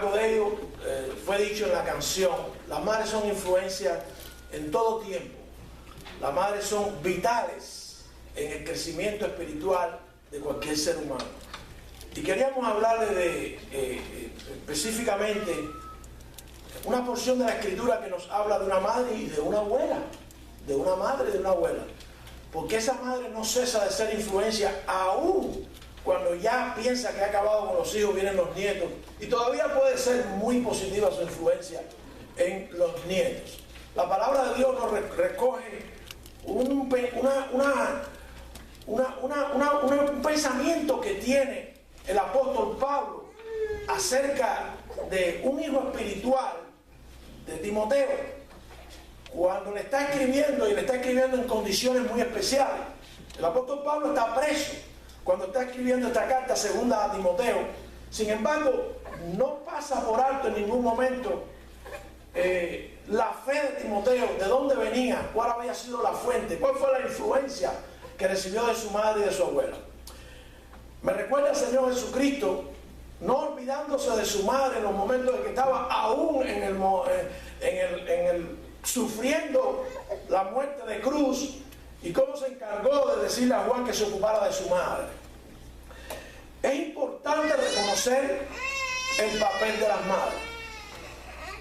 algo de ello fue dicho en la canción. Las madres son influencia en todo tiempo. Las madres son vitales en el crecimiento espiritual de cualquier ser humano. Y queríamos hablarle de específicamente una porción de la escritura que nos habla de una madre y de una abuela, de una madre y de una abuela, porque esa madre no cesa de ser influencia aún cuando ya piensa que ha acabado con los hijos, vienen los nietos, y todavía puede ser muy positiva su influencia en los nietos. La palabra de Dios nos recoge un pensamiento que tiene el apóstol Pablo acerca de un hijo espiritual de Timoteo, cuando le está escribiendo, y le está escribiendo en condiciones muy especiales. El apóstol Pablo está preso cuando está escribiendo esta carta segunda a Timoteo. Sin embargo, no pasa por alto en ningún momento la fe de Timoteo, de dónde venía, cuál había sido la fuente, cuál fue la influencia que recibió de su madre y de su abuela. Me recuerda al Señor Jesucristo, no olvidándose de su madre en los momentos en que estaba aún sufriendo la muerte de cruz, y cómo se encargó de decirle a Juan que se ocupara de su madre. Es importante reconocer el papel de las madres.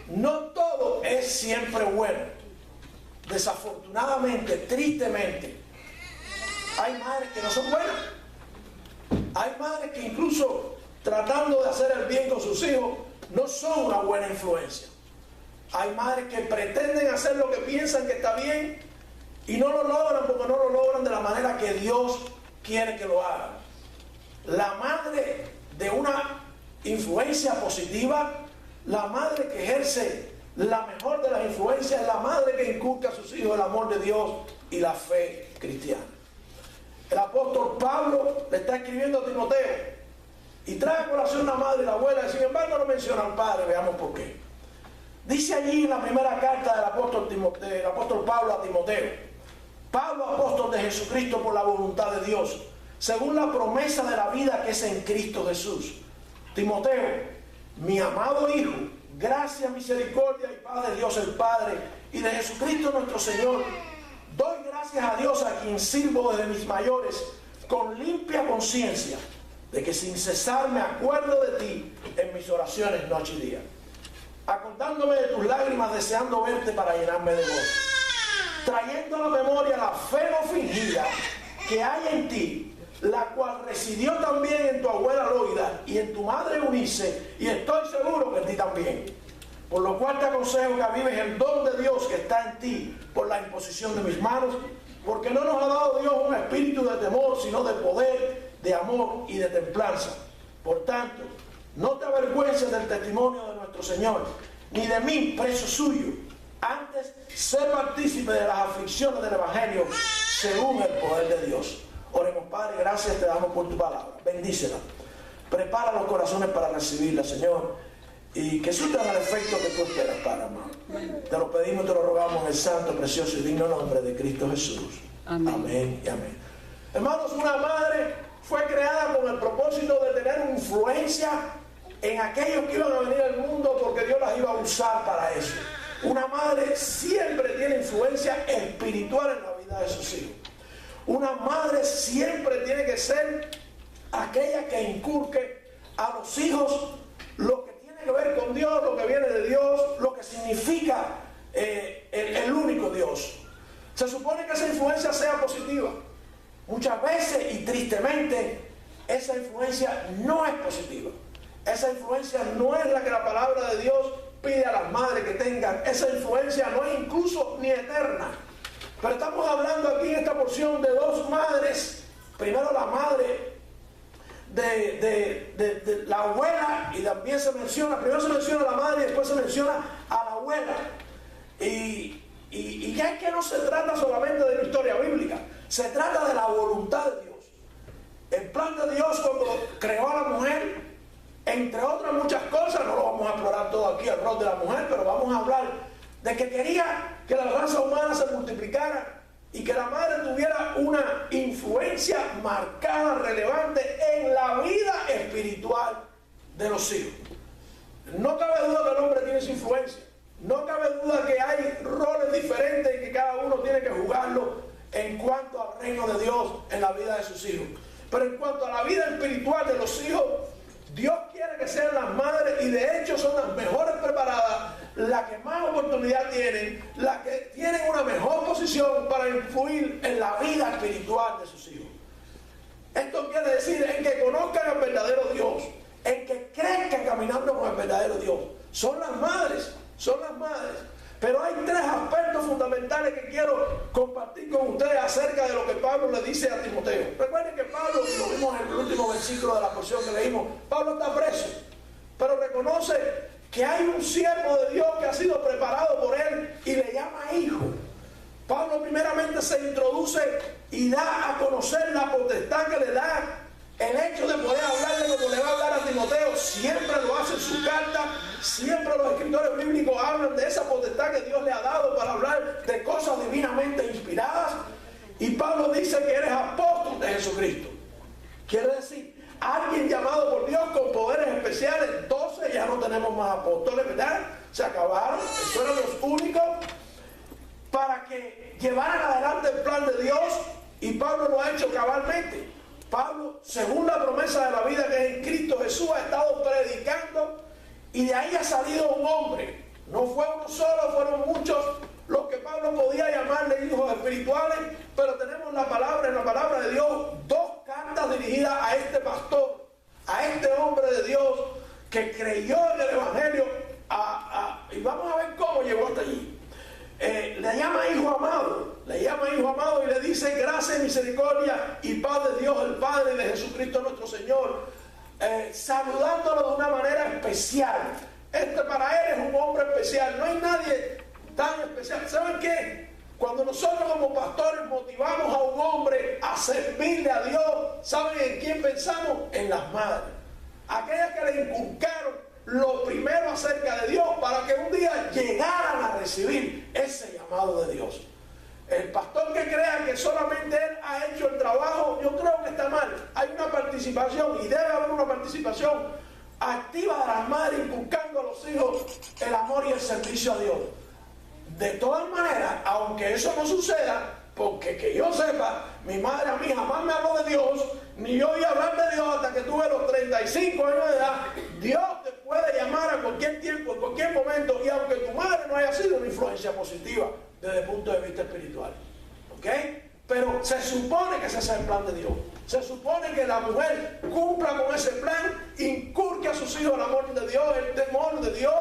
No todo es siempre bueno. Desafortunadamente, tristemente, hay madres que no son buenas. Hay madres que incluso tratando de hacer el bien con sus hijos no son una buena influencia. Hay madres que pretenden hacer lo que piensan que está bien y no lo logran porque no lo logran de la manera que Dios quiere que lo hagan. La madre de una influencia positiva, la madre que ejerce la mejor de las influencias, es la madre que inculca a sus hijos el amor de Dios y la fe cristiana. El apóstol Pablo le está escribiendo a Timoteo y trae a colación la madre y la abuela, y sin embargo no menciona al padre. Veamos por qué. Dice allí en la primera carta del apóstol Pablo a Timoteo: Pablo, apóstol de Jesucristo por la voluntad de Dios, según la promesa de la vida que es en Cristo Jesús. Timoteo, mi amado hijo, gracia, misericordia y paz de Dios el Padre y de Jesucristo nuestro Señor. Doy gracias a Dios, a quien sirvo desde mis mayores, con limpia conciencia, de que sin cesar me acuerdo de ti en mis oraciones noche y día, acordándome de tus lágrimas, deseando verte para llenarme de gozo, trayendo a la memoria la fe no fingida que hay en ti, la cual residió también en tu abuela Loida y en tu madre Eunice, y estoy seguro que en ti también. Por lo cual te aconsejo que avives el don de Dios que está en ti por la imposición de mis manos, porque no nos ha dado Dios un espíritu de temor, sino de poder, de amor y de templanza. Por tanto, no te avergüences del testimonio de nuestro Señor, ni de mí, preso suyo. Antes, sé partícipe de las aflicciones del Evangelio, según el poder de Dios. Oremos, Padre, gracias te damos por tu palabra. Bendícela. Prepara los corazones para recibirla, Señor, y que surtan el efecto que tú esperas, Padre amado. Te lo pedimos y te lo rogamos en el santo, precioso y digno nombre de Cristo Jesús. Amén. Amén y amén. Hermanos, una madre fue creada con el propósito de tener influencia en aquellos que iban a venir al mundo, porque Dios las iba a usar para eso. Una madre siempre tiene influencia espiritual en la vida de sus hijos. Una madre siempre tiene que ser aquella que inculque a los hijos lo que tiene que ver con Dios, lo que viene de Dios, lo que significa el único Dios. Se supone que esa influencia sea positiva. Muchas veces y tristemente esa influencia no es positiva. Esa influencia no es la que la palabra de Dios pide a las madres que tengan. Esa influencia no es incluso ni eterna. Pero estamos hablando aquí en esta porción de dos madres. Primero la madre de la abuela, y también se menciona, primero se menciona a la madre y después se menciona a la abuela. Y ya es que no se trata solamente de una historia bíblica, se trata de la voluntad de Dios. El plan de Dios cuando creó a la mujer, entre otras muchas cosas, no lo vamos a explorar todo aquí, el rol de la mujer, pero vamos a hablar de que quería que la raza humana se multiplicara y que la madre tuviera una influencia marcada, relevante en la vida espiritual de los hijos. No cabe duda que el hombre tiene su influencia. No cabe duda que hay roles diferentes y que cada uno tiene que jugarlo en cuanto al reino de Dios en la vida de sus hijos. Pero en cuanto a la vida espiritual de los hijos, Dios quiere que sean las madres, y de hecho son las mejores preparadas, las que más oportunidad tienen, las que tienen una mejor posición para influir en la vida espiritual de sus hijos. Esto quiere decir en que conozcan al verdadero Dios, en que crezcan caminando con el verdadero Dios. Son las madres, son las madres. Pero hay tres aspectos fundamentales que quiero compartir con ustedes acerca de lo que Pablo le dice a Timoteo. Recuerden que Pablo, y lo vimos en el último versículo de la porción que leímos, Pablo está preso, pero reconoce que hay un siervo de Dios que ha sido preparado por él y le llama hijo. Pablo primeramente se introduce y da a conocer la potestad que le da el hecho de poder hablarle como le va a hablar a Timoteo. Siempre lo hace en su carta, siempre los escritores bíblicos hablan de esa potestad que Dios le ha dado para hablar de cosas divinamente inspiradas. Y Pablo dice que eres apóstol de Jesucristo. Quiere decir, alguien llamado por Dios con poderes especiales. Entonces ya no tenemos más apóstoles, ¿verdad? Se acabaron, esos eran los únicos para que llevaran adelante el plan de Dios, y Pablo lo ha hecho cabalmente. Pablo, según la promesa de la vida que es en Cristo Jesús, ha estado predicando, y de ahí ha salido un hombre. No fue uno solo, fueron muchos los que Pablo podía llamarle hijos espirituales, pero tenemos en la palabra de Dios, dos cartas dirigidas a este pastor, a este hombre de Dios que creyó en el Evangelio, y vamos a ver cómo llegó hasta allí. Le llama hijo amado, y le dice gracia y misericordia y paz de Dios el Padre y de Jesucristo nuestro Señor, saludándolo de una manera especial. Para él es un hombre especial, no hay nadie tan especial. ¿Saben qué? Cuando nosotros como pastores motivamos a un hombre a servirle a Dios, ¿saben en quién pensamos? En las madres, aquellas que le inculcaron lo primero acerca de Dios para que un día llegaran a recibir ese llamado de Dios. El pastor que crea que solamente él ha hecho el trabajo, yo creo que está mal. Hay una participación, y debe haber una participación activa de las madres, inculcando a los hijos el amor y el servicio a Dios. De todas maneras, aunque eso no suceda, porque que yo sepa, mi madre a mí jamás me habló de Dios, ni yo oí hablar de Dios hasta que tuve los 35 años de edad. Dios te puede llamar a cualquier tiempo, en cualquier momento, y aunque tu madre no haya sido una influencia positiva desde el punto de vista espiritual, ¿ok? Pero se supone que ese es el plan de Dios. Se supone que la mujer cumpla con ese plan, inculque a sus hijos el amor de Dios, el temor de Dios,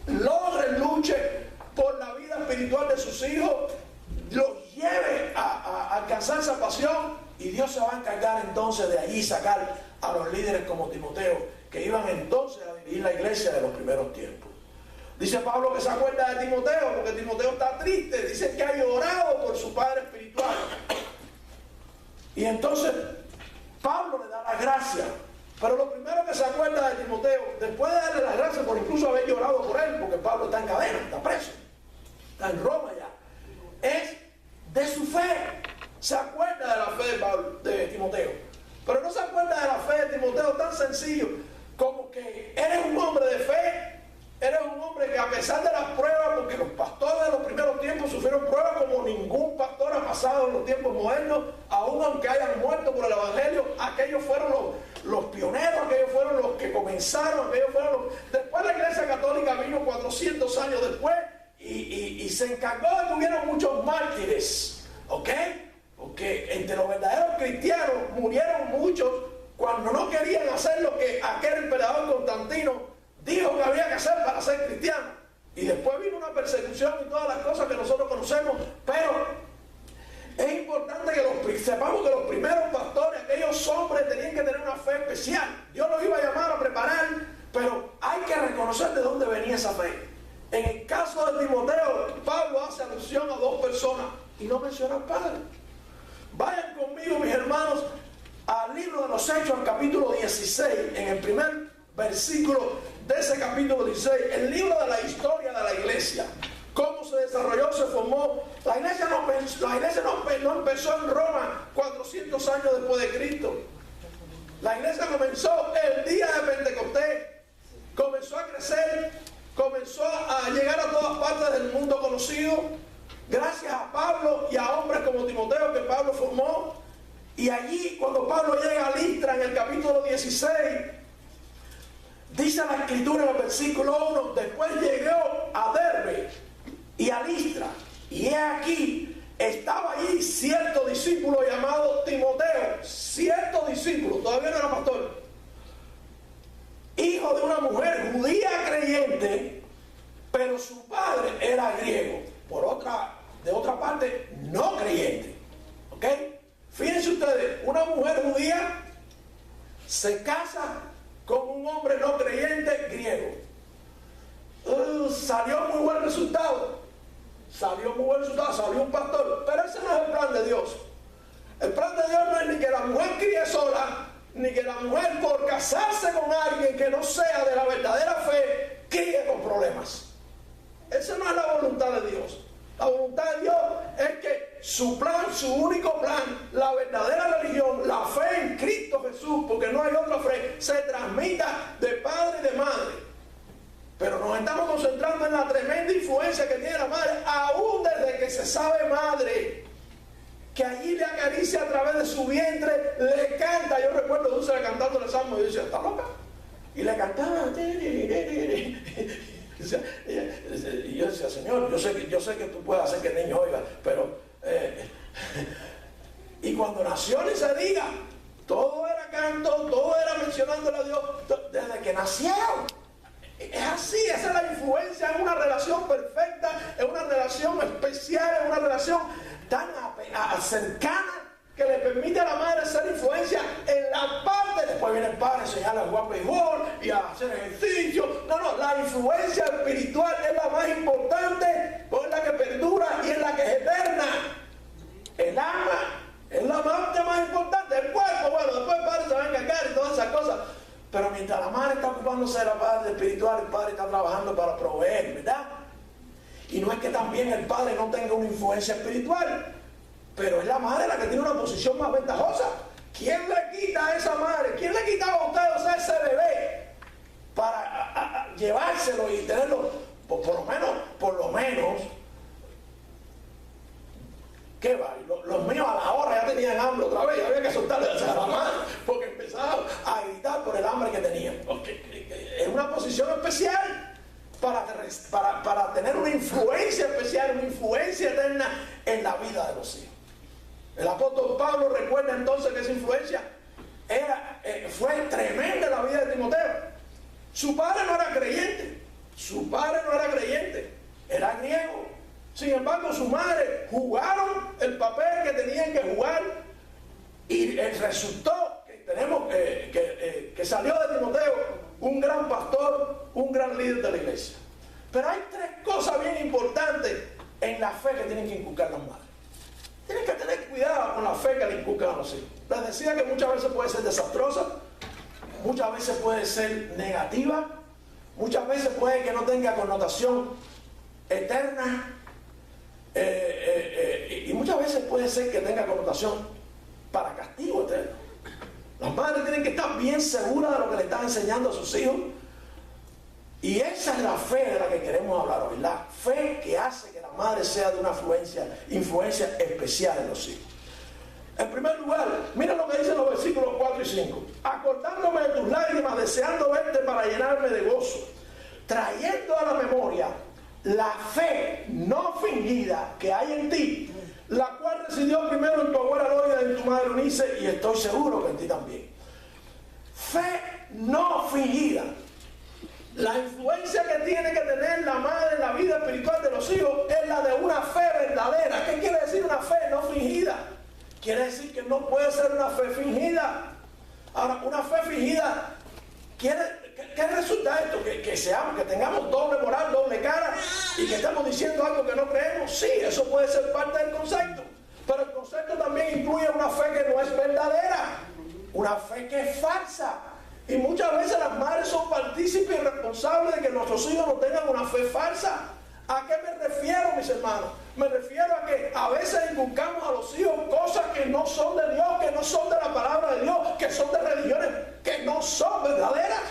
logre, luche por la vida espiritual de sus hijos, los lleve a alcanzar esa pasión, y Dios se va a encargar entonces de allí sacar a los líderes como Timoteo, que iban entonces a dirigir la iglesia de los primeros tiempos. Dice Pablo que se acuerda de Timoteo porque Timoteo está triste, dice que ha llorado por su padre espiritual. Y entonces Pablo le da las gracias, pero lo primero que se acuerda de Timoteo, después de darle las gracias por incluso haber llorado por él, porque Pablo está en cadena, está preso, está en Roma ya, es de su fe. Se acuerda de la fe de Timoteo, pero no se acuerda de la fe de Timoteo tan sencillo como que eres un hombre de fe. Eres un hombre que, a pesar de las pruebas, porque los pastores de los primeros tiempos sufrieron pruebas como ningún pastor ha pasado en los tiempos modernos, aún aunque hayan muerto por el Evangelio, aquellos fueron los pioneros, aquellos fueron los que comenzaron, Después la Iglesia Católica vino 400 años después y se encargó de que hubiera muchos mártires, ¿ok? Porque entre los verdaderos cristianos murieron muchos cuando no querían hacer lo que aquel emperador Constantino dijo que había que hacer para ser cristiano. Y después vino una persecución y todas las cosas que nosotros conocemos. Pero es importante que sepamos que los primeros pastores, aquellos hombres, tenían que tener una fe especial. Dios los iba a llamar a preparar, pero hay que reconocer de dónde venía esa fe. En el caso de Timoteo, Pablo hace alusión a dos personas y no menciona al padre. Vayan conmigo, mis hermanos, al libro de los Hechos, al capítulo 16, en el primer versículo de ese capítulo 16, el libro de la historia de la iglesia, cómo se desarrolló, se formó. La iglesia no empezó en Roma 400 años después de Cristo. La iglesia comenzó el día de Pentecostés, comenzó a crecer conocido gracias a Pablo y a hombres como Timoteo que Pablo formó. Y allí, cuando Pablo llega a Listra en el capítulo 16, dice la escritura en el versículo 1, después llegó a Derbe y a Listra, y he aquí, estaba allí cierto discípulo llamado Timoteo, cierto discípulo, todavía no era pastor, hijo de una mujer judía creyente, pero su padre era griego, de otra parte, no creyente. ¿Ok? Fíjense ustedes, una mujer judía se casa con un hombre no creyente griego. Salió muy buen resultado. Salió un pastor. Pero ese no es el plan de Dios. El plan de Dios no es ni que la mujer críe sola, ni que la mujer por casarse con alguien que no sea de la verdadera fe, críe con problemas. Esa no es la voluntad de Dios. La voluntad de Dios es que su plan, su único plan, la verdadera religión, la fe en Cristo Jesús, porque no hay otra fe, se transmita de padre y de madre. Pero nos estamos concentrando en la tremenda influencia que tiene la madre, aún desde que se sabe madre, que allí le acaricia a través de su vientre, le canta. Yo recuerdo a Dulce cantando el salmo y yo decía, ¿está loca? Y le cantaba. Y yo decía, Señor, yo sé que tú puedes hacer que el niño oiga, pero y cuando nació ni se diga, todo era canto, todo era mencionándole a Dios desde que nacieron. Es así, esa es la influencia, es una relación perfecta, es una relación especial, es una relación tan cercana que le permite a la madre hacer influencia en la parte. Después viene el padre a enseñarle a jugar béisbol y a hacer ejercicio. No, la influencia espiritual es la más importante, porque es la que perdura y es la que es eterna. El alma es la parte más importante. El cuerpo, bueno, después el padre se va a encargar y todas esas cosas. Pero mientras la madre está ocupándose de la parte espiritual, el padre está trabajando para proveer, ¿verdad? Y no es que también el padre no tenga una influencia espiritual, pero es la madre la que tiene una posición más ventajosa. ¿Quién le quita a esa madre? ¿Quién le quitaba a usted, o sea, ese bebé para llevárselo y tenerlo, por lo menos, ¿qué va? Los míos a la hora ya tenían hambre otra vez, había que soltarle a la madre, porque empezaban a gritar por el hambre que tenían. Es una posición especial para tener una influencia especial, una influencia eterna en la vida de los hijos. El apóstol Pablo recuerda entonces que esa influencia fue tremenda en la vida de Timoteo. Su padre no era creyente, era griego. Sin embargo, su madre jugaron el papel que tenían que jugar y resultó que salió de Timoteo un gran pastor, un gran líder de la iglesia. Pero hay tres cosas bien importantes en la fe que tienen que inculcar las madres. Tienen que tener cuidado con la fe que le inculcan a los hijos. Les decía que muchas veces puede ser desastrosa, muchas veces puede ser negativa, muchas veces puede que no tenga connotación eterna, y muchas veces puede ser que tenga connotación para castigo eterno. Las madres tienen que estar bien seguras de lo que le están enseñando a sus hijos. Y esa es la fe de la que queremos hablar hoy. La fe que hace que la madre sea de una influencia especial en los hijos. En primer lugar, mira lo que dicen los versículos 4 y 5. Acordándome de tus lágrimas, deseando verte para llenarme de gozo, trayendo a la memoria la fe no fingida que hay en ti, la cual residió primero en tu abuela Loida y en tu madre Eunice, y estoy seguro que en ti también. Fe no fingida. La influencia que tiene que tener la madre en la vida espiritual de los hijos es la de una fe verdadera. ¿Qué quiere decir una fe no fingida? Quiere decir que no puede ser una fe fingida. Ahora, una fe fingida, ¿qué resulta esto? Que tengamos doble moral, doble cara y que estemos diciendo algo que no creemos. Sí, eso puede ser parte del concepto. Pero el concepto también incluye una fe que no es verdadera, una fe que es falsa. Y muchas veces las madres son partícipes y responsables de que nuestros hijos no tengan una fe falsa. ¿A qué me refiero, mis hermanos? Me refiero a que a veces inculcamos a los hijos cosas que no son de Dios, que no son de la palabra de Dios, que son de religiones que no son verdaderas.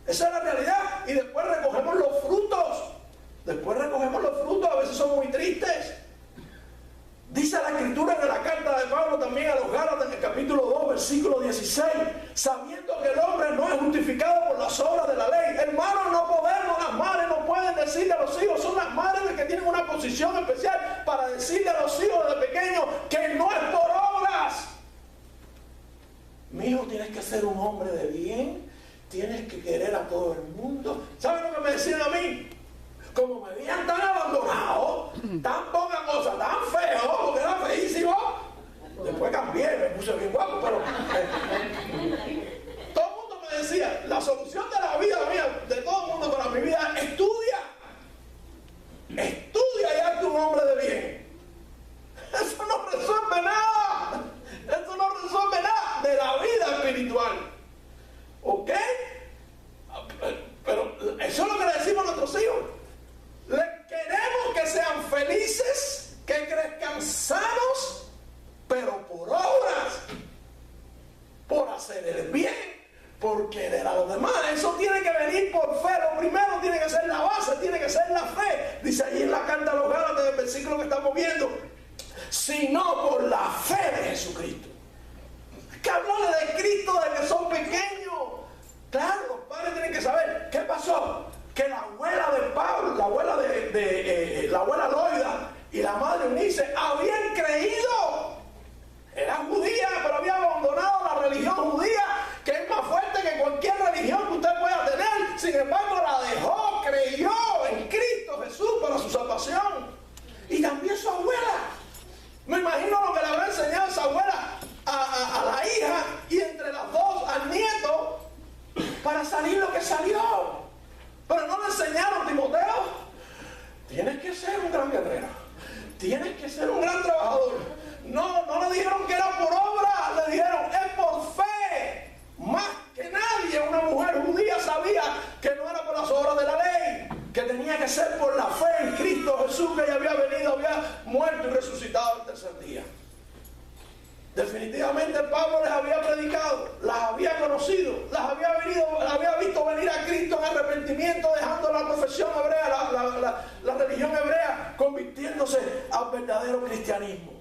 Esa es la realidad. Y después recogemos los frutos Después recogemos los frutos, a veces son muy tristes. Dice la Escritura en la carta de Pablo también a los Gálatas en el capítulo 2, versículo 16, sabiendo que el hombre no es justificado por las obras de la ley. Hermanos, no podemos, las madres no pueden decirle a los hijos, son las madres las que tienen una posición especial para decirle a los hijos desde pequeños que no es por obras. Mi hijo, tienes que ser un hombre de bien, tienes que querer a todo el mundo. ¿Saben lo que me decían a mí? Como me veían tan abandonado, tan poca cosa, tan feo, porque era feísimo. Después cambié, me puse bien guapo, pero todo el mundo me decía, la solución de la vida mía, de todo el mundo para mi vida, estudia y hazte un hombre de bien. Eso no resuelve nada, eso no resuelve nada de la vida espiritual, ¿ok? Pero eso es lo que le decimos a nuestros hijos. Les queremos que sean felices, que crezcan sanos, pero por obras, por hacer el bien, por querer a los demás. Eso tiene que venir por fe. Lo primero tiene que ser la base, tiene que ser la fe. Dice allí en la carta a los Gálatas, del versículo que estamos viendo, sino por la fe de Jesucristo. Que hablarle de Cristo desde que son pequeños. Claro, los padres tienen que saber qué pasó. Que la abuela de Pablo, la abuela la abuela Loida y la madre Eunice habían creído. Era judía, pero había abandonado la religión judía, que es más fuerte que cualquier religión que usted pueda tener. Sin embargo, la dejó, creyó en Cristo Jesús para su salvación. Y también su abuela. Me imagino lo que le habrá enseñado esa abuela a la hija, y entre las dos al nieto, para salir lo que salió. Pero no le enseñaron, Timoteo, tienes que ser un gran guerrero, tienes que ser un gran trabajador. No le dijeron que era por obra, le dijeron es por fe. Más que nadie, una mujer judía sabía que no era por las obras de la ley, que tenía que ser por la fe en Cristo Jesús, que ella había venido, había muerto y resucitado el tercer día. Definitivamente Pablo les había predicado, las había conocido, las había visto venir a Cristo en arrepentimiento, dejando la profesión hebrea, la religión hebrea, convirtiéndose al verdadero cristianismo.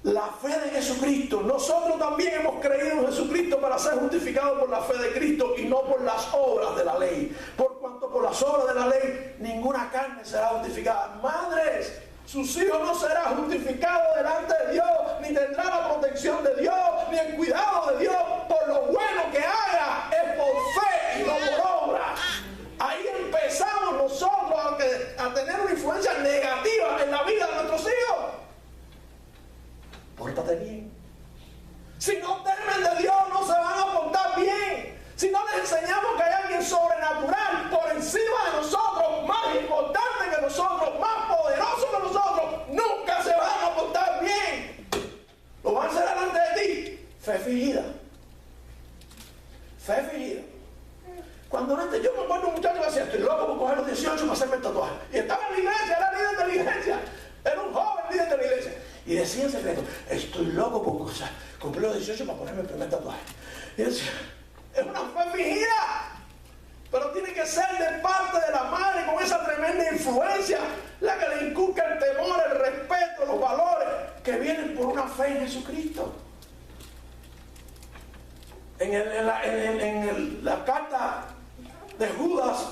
La fe de Jesucristo. Nosotros también hemos creído en Jesucristo para ser justificados por la fe de Cristo y no por las obras de la ley. Por cuanto por las obras de la ley ninguna carne será justificada. Madres, sus hijos no serán justificados delante de Dios, ni tendrá la protección de Dios, ni el cuidado de Dios por lo bueno que haga. Es por fe y no por obra. Ahí empezamos nosotros a tener una influencia negativa en la vida de nuestros hijos. Pórtate bien. Si no temen de Dios, no se van a portar bien. Si no les enseñamos que hay alguien sobrenatural por encima de nosotros, más importante que nosotros, más poderoso que nosotros, nunca se van a portar bien. Lo van a hacer delante de ti. Fe fingida. Fe fingida. Cuando antes, yo me acuerdo un muchacho que decía, estoy loco por coger los 18 para hacerme el tatuaje. Y estaba en la iglesia, era líder de la iglesia. Era un joven líder de la iglesia. Y decía en secreto, estoy loco por cumplir los 18 para ponerme el primer tatuaje. Y decía, es una fe fingida. Pero tiene que ser de parte de la madre, con esa tremenda influencia, la que le inculca el temor, el respeto, los valores que vienen por una fe en Jesucristo. En la carta de Judas,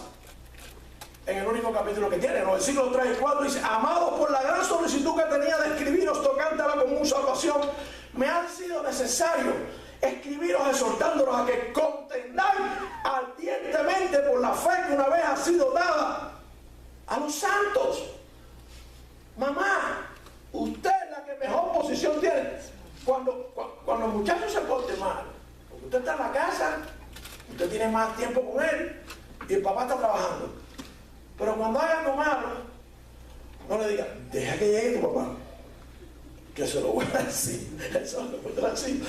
en el único capítulo que tiene, en los versículos 3 y 4, dice, amados, por la gran solicitud que tenía de escribiros tocante a la común salvación, me ha sido necesario escribiros exhortándolos a que contendáis ardientemente por la fe que una vez ha sido dada a los santos. Mamá, usted es la que mejor posición tiene. Cuando el muchacho se porte mal, porque usted está en la casa, usted tiene más tiempo con él y el papá está trabajando. Pero cuando haga algo malo, no le diga, deja que llegue tu papá, que se lo voy a decir. Eso lo voy a decir.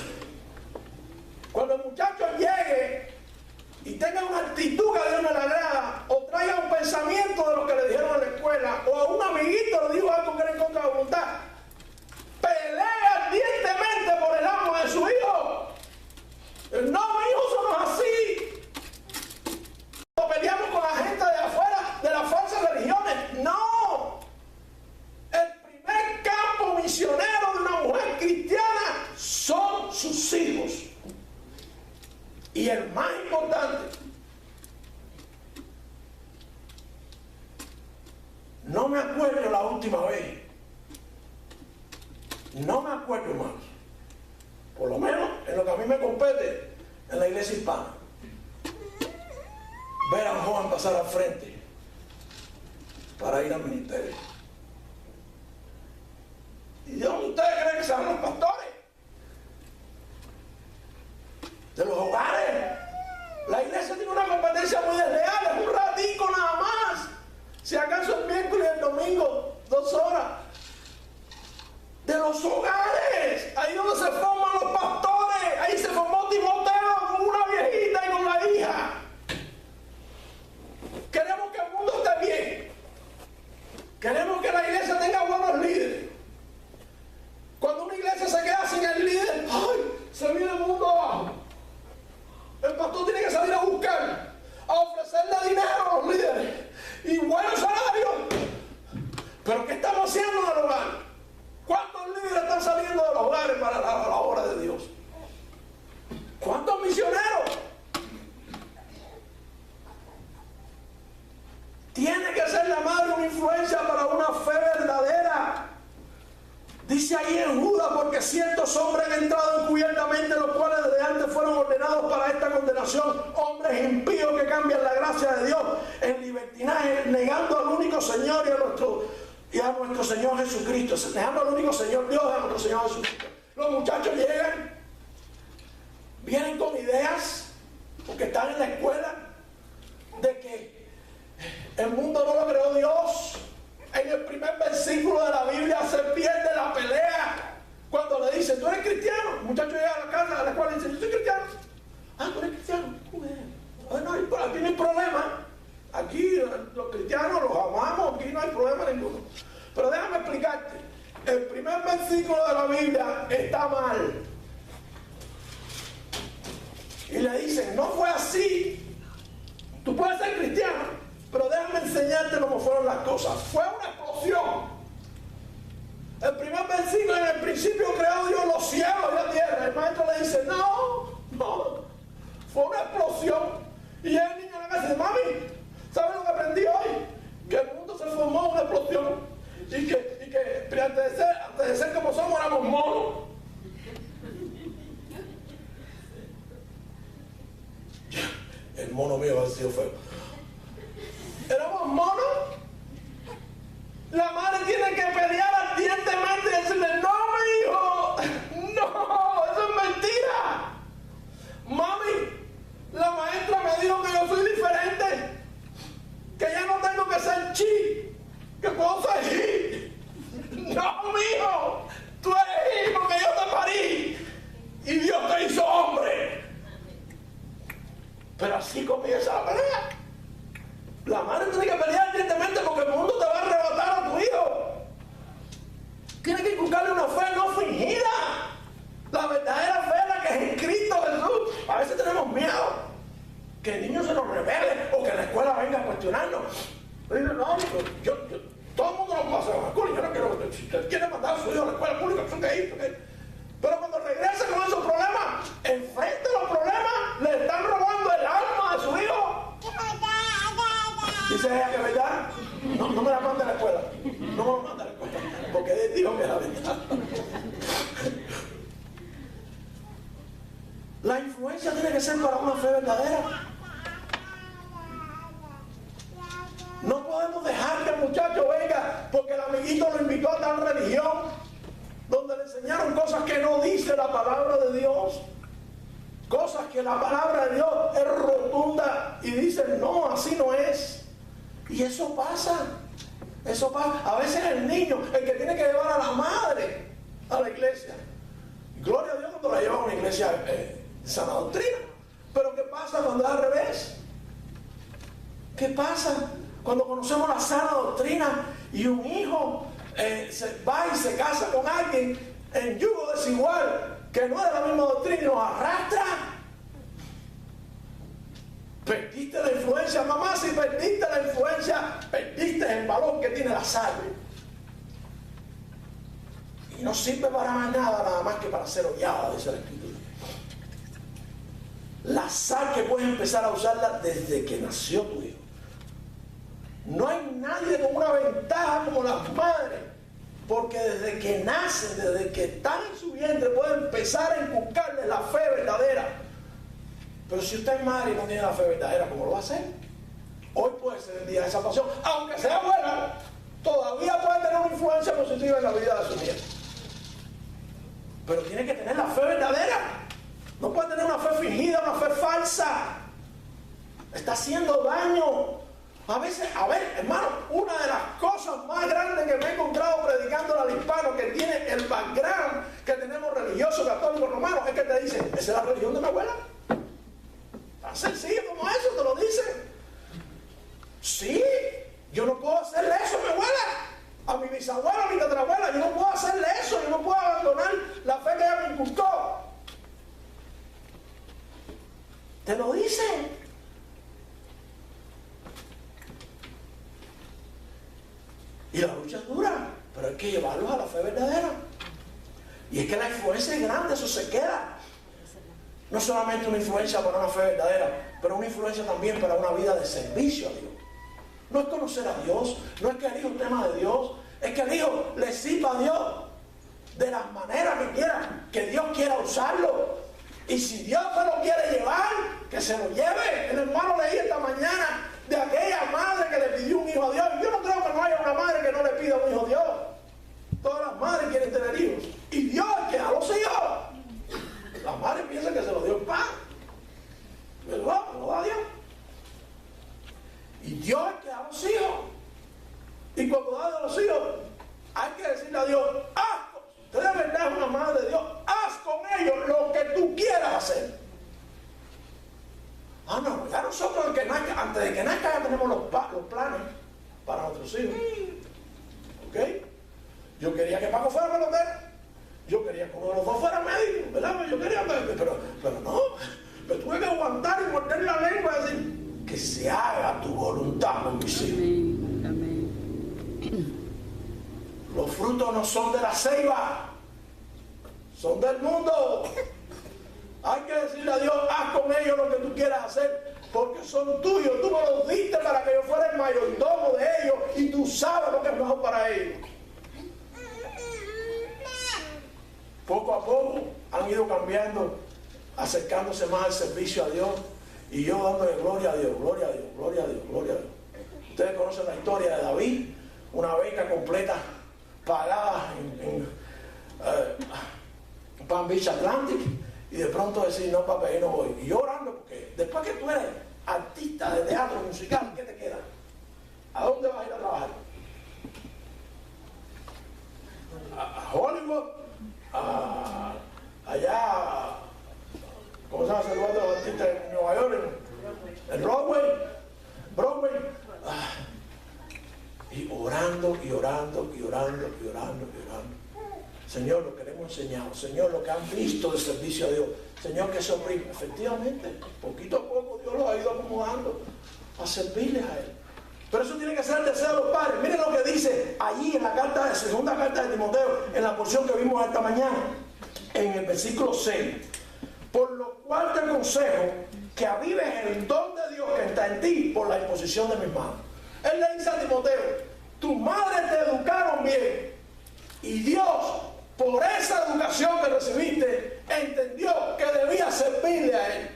Cuando el muchacho llegue y tenga una actitud que a Dios no le agrada, o traiga un pensamiento de lo que le dijeron en la escuela, o a un amiguito le dijo algo que era en contra de la voluntad, pelea ardientemente por el amo de su hijo. No, mi hijo, eso no es así. Peleamos con la gente de afuera de las falsas religiones importante. No me acuerdo la última vez. No me acuerdo, hermanos. Por lo menos en lo que a mí me compete en la iglesia hispana. Ver a un joven pasar al frente para ir al ministerio. ¿Y de dónde ustedes creen que sean los pastores? De los hogares. La iglesia tiene una competencia muy desleal, es un ratico nada más. Si acaso el miércoles y el domingo, 2 horas. De los hogares, ahí donde se forman los pastores, ahí se formó Timoteo con una viejita y con la hija. Queremos que el mundo esté bien. Queremos que la iglesia tenga buenos líderes. Cuando una iglesia se queda sin el líder, ¡ay! Se viene el mundo abajo. El pastor tiene que salir a buscar, a ofrecerle dinero a los líderes y buenos salarios. Pero ¿qué estamos haciendo en el hogar? ¿Cuántos líderes están saliendo de los hogares para la obra de Dios? ¿Cuántos misioneros? Tiene que ser la madre una influencia para una fe verdadera. Dice ahí en Judas, porque ciertos hombres han entrado encubiertamente, los cuales desde antes fueron ordenados para esta condenación, hombres impíos que cambian la gracia de Dios en libertinaje, negando al único Señor y a nuestro Señor Jesucristo, negando al único Señor Dios y a nuestro Señor Jesucristo. Los muchachos llegan, vienen con ideas, porque están en la escuela, de que el mundo no lo creó Dios. En el primer versículo de la Biblia se pierde la pelea cuando le dicen, ¿tú eres cristiano? El muchacho llega a la casa, a la escuela y dice, yo soy cristiano. Ah, ¿tú eres cristiano? Bueno, aquí no hay problema. Aquí los cristianos los amamos, aquí no hay problema ninguno. Pero déjame explicarte. El primer versículo de la Biblia está mal. Y le dicen, no fue así. Tú puedes ser cristiano, pero déjame enseñarte cómo fueron las cosas. Fue una explosión. El primer versículo, en el principio creó Dios los cielos y la tierra. El maestro le dice, no. Fue una explosión. Y el niño le dice, mami, ¿sabes lo que aprendí hoy? Que el mundo se formó una explosión. Y que antes de ser como somos, éramos monos. El mono mío ha sido feo. ¿Éramos monos? La madre tiene que pelear ardientemente y decirle, no, mi hijo, no, eso es mentira. Mami, la maestra me dijo que yo soy diferente, que ya no tengo que ser chi, que puedo ser hi. No, mi hijo, tú eres hijo que yo te parí y Dios te hizo hombre. Pero así comienza la pelea. La madre tiene que pelear ardientemente porque el mundo te va a arrebatar a tu hijo. Tiene que inculcarle una fe no fingida. La verdadera fe es la que es en Cristo Jesús. A veces tenemos miedo que el niño se nos revele o que la escuela venga a cuestionarnos. Pero no, todo el mundo no pasa a la escuela. Yo no quiero que si usted quiere mandar a su hijo a la escuela pública, ¿eso qué hizo? Pero cuando regrese con esos problemas, enfrente a los problemas, le están robando el alma de su hijo. Dice ella que verdad, no me la manda a la escuela, no me la manda a la escuela, porque él dijo que era verdad. La influencia tiene que ser para una fe verdadera. No podemos dejar que el muchacho venga porque el amiguito lo invitó a tal religión donde le enseñaron cosas que no dice la palabra de Dios. Cosas que la palabra de Dios es rotunda y dice, no, así no es. Y eso pasa. A veces el niño, el que tiene que llevar a la madre a la iglesia. Gloria a Dios cuando la lleva a una iglesia de sana doctrina. Pero ¿qué pasa cuando es al revés? ¿Qué pasa cuando conocemos la sana doctrina y un hijo se va y se casa con alguien en yugo desigual, que no es de la misma doctrina y nos arrastra? Perdiste la influencia, mamá. Si perdiste la influencia, perdiste el valor que tiene la sangre. Y no sirve para nada más que para ser odiada, dice la Escritura. La sal que puedes empezar a usarla desde que nació tu hijo. No hay nadie con una ventaja como las madres, porque desde que nacen, desde que están en su vientre, pueden empezar a inculcarles la fe verdadera. Pero si usted es madre y no tiene la fe verdadera, ¿cómo lo va a hacer? Hoy puede ser el día de esa pasión, aunque sea buena, todavía puede tener una influencia positiva en la vida de su nieto. Pero tiene que tener la fe verdadera. No puede tener una fe fingida, una fe falsa. Está haciendo daño. A veces, hermano, una de las cosas más grandes que me he encontrado predicando al hispano que tiene el background que tenemos religioso, católico, romano, es que te dicen, esa es la religión de mi abuela. Tan sencillo como eso, te lo dicen. Sí, yo no puedo hacerle eso a mi abuela, a mi bisabuela, a mi tatarabuela, yo no puedo hacerle eso, yo no puedo abandonar la fe que ella me inculcó. Te lo dicen. Y la lucha es dura, pero hay que llevarlos a la fe verdadera. Y es que la influencia es grande, eso se queda. No solamente una influencia para una fe verdadera, pero una influencia también para una vida de servicio a Dios. No es conocer a Dios, no es que el hijo tema de Dios, es que el hijo le sirva a Dios de las maneras que quiera, que Dios quiera usarlo. Y si Dios se lo quiere llevar, que se lo lleve. El hermano leí esta mañana de aquella madre que le pidió un hijo a Dios. Yo no creo que no haya una madre que no le pida un hijo a Dios. Todas las madres quieren tener hijos. Y Dios es que da los hijos. Las madres piensan que se lo dio el padre. ¿Verdad? Lo da Dios. Y Dios es que da los hijos. Y cuando da los hijos, hay que decirle a Dios, usted de verdad es una madre de Dios, haz con ellos lo que tú quieras hacer. No, ya nosotros antes de que nazca ya tenemos los planes para nuestros hijos. ¿Ok? Yo quería que Paco fuera pelotero. Yo quería que uno de los dos fuera médico, ¿verdad? Yo quería, pero no. Me tuve que aguantar y morder la lengua y decir, que se haga tu voluntad con mis hijos. Amén. Los frutos no son de la ceiba, son del mundo. Hay que decirle a Dios, haz con ellos lo que tú quieras hacer, porque son tuyos. Tú me los diste para que yo fuera el mayordomo de ellos y tú sabes lo que es mejor para ellos. Poco a poco han ido cambiando, acercándose más al servicio a Dios y yo dándole gloria a Dios, gloria a Dios, gloria a Dios, gloria a Dios. Ustedes conocen la historia de David, una beca completa pagada en Palm Beach Atlantic, y de pronto decir, no papá, yo no voy. Y yo orando, porque después que tú eres artista de teatro musical, ¿qué te queda? ¿A dónde vas a ir a trabajar? ¿A Hollywood? Allá, ¿cómo se llama ese lugar de los artistas en Nueva York? En Broadway. Y orando, y orando, y orando, y orando, y orando. Señor, lo que le hemos enseñado, Señor, lo que han visto de servicio a Dios, Señor, que se oprime. Efectivamente, poquito a poco Dios los ha ido acomodando a servirles a Él. Pero eso tiene que ser el deseo de los padres. Miren lo que dice allí en la segunda carta de Timoteo, en la porción que vimos esta mañana, en el versículo 6. Por lo cual te aconsejo que avives el don de Dios que está en ti por la imposición de mis manos. Él le dice a Timoteo, tus madres te educaron bien y Dios, por esa educación que recibiste, entendió que debías servirle a Él.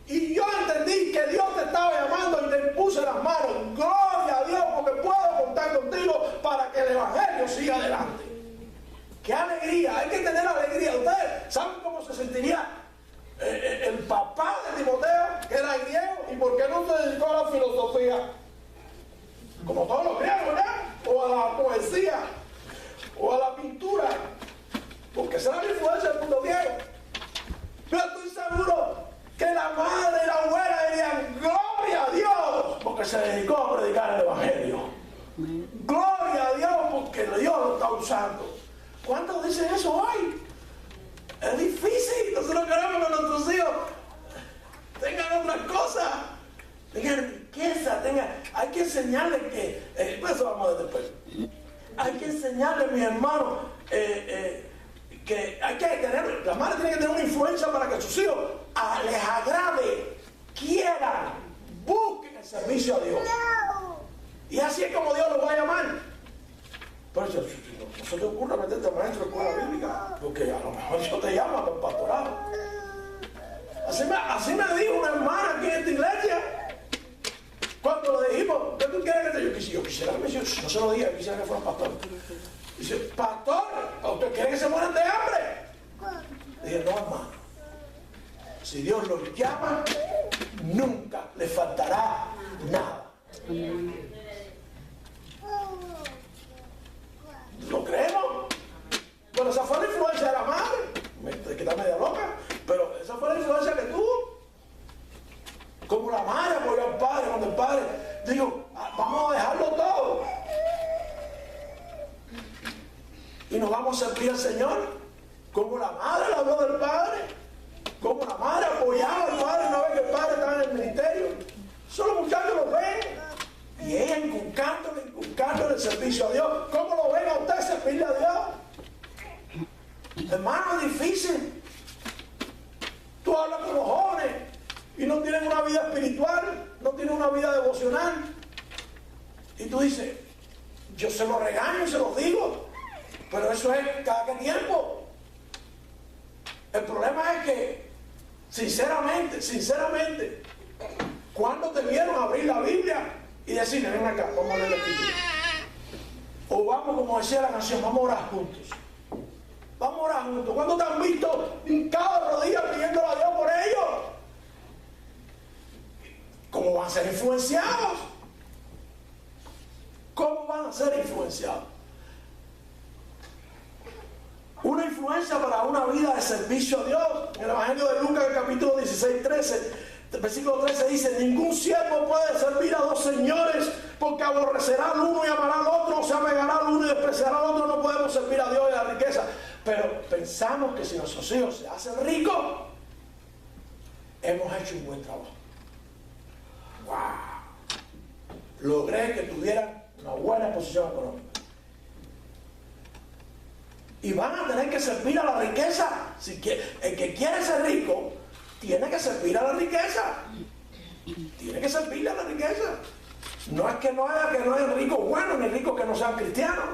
Y yo entendí que Dios te estaba llamando y te puse las manos. Gloria a Dios, porque puedo contar contigo para que el Evangelio siga adelante. ¡Qué alegría! Hay que tener alegría. Ustedes saben cómo se sentiría el papá de Timoteo, que era griego, y por qué no se dedicó a la filosofía, como todos los griegos, ¿verdad? O a la poesía, o a la pintura, porque esa era la influencia del mundo griego. Yo estoy seguro que la madre y la abuela dirían, gloria a Dios, porque se dedicó a predicar el Evangelio. Gloria a Dios, porque Dios lo está usando. ¿Cuántos dicen eso hoy? Es difícil. Nosotros queremos que nuestros hijos tengan otras cosas, tengan riqueza, hay que enseñarles que, eso vamos a ver después. Hay que enseñarles, mis hermanos, que hay que tener, la madre tiene que tener una influencia para que sus hijos les agrade, quieran, busquen el servicio a Dios. Y así es como Dios los va a llamar. Pero eso no se te ocurra meterte maestro de escuela bíblica, porque a lo mejor Dios te llama para el pastorado. Así me dijo una hermana aquí en esta iglesia. Cuando le dijimos, ¿qué tú quieres que te yo quisiera que me no se lo diga, quisiera que fuera pastor. Dice, pastor, ¿usted quiere que se mueran de hambre? Dije, no, hermano. Si Dios los llama, nunca le faltará nada. ¿Lo creemos? Bueno, esa fue la influencia de la madre. Que está media loca, pero esa fue la influencia que tuvo. Como la madre apoyó al padre, cuando el padre dijo, vamos a dejarlo todo y nos vamos a servir al Señor. Como la madre la habló del padre, como la madre apoyaba al padre una vez que el padre estaba en el ministerio. Solo los muchachos lo ven y ella inculcándole el servicio a Dios. ¿Cómo lo ven a usted servirle a Dios? Hermano, es difícil. Tú hablas con los jóvenes y no tienen una vida espiritual, no tienen una vida devocional. Y tú dices, yo se lo regaño y se lo digo, pero eso es cada qué tiempo. El problema es que, sinceramente, ¿cuándo te vieron abrir la Biblia y decirle, ven acá, vamos a leer la Escritura? O vamos, como decía la canción, vamos a orar juntos. Vamos a orar juntos. ¿Cuándo te han visto hincado de rodillas pidiéndole a Dios por ellos? ¿Cómo van a ser influenciados? ¿Cómo van a ser influenciados? Una influencia para una vida de servicio a Dios. En el Evangelio de Lucas, el capítulo 16, 13, versículo 13 dice, ningún siervo puede servir a dos señores, porque aborrecerá al uno y amará al otro, o se apegará al uno y despreciará al otro. No podemos servir a Dios y a la riqueza. Pero pensamos que si nuestros hijos se hacen ricos, hemos hecho un buen trabajo. ¡Wow! Logré que tuvieran una buena posición económica. Y van a tener que servir a la riqueza. El que quiere ser rico, tiene que servir a la riqueza. Tiene que servirle a la riqueza. No es que no haya ricos buenos ni ricos que no sean cristianos.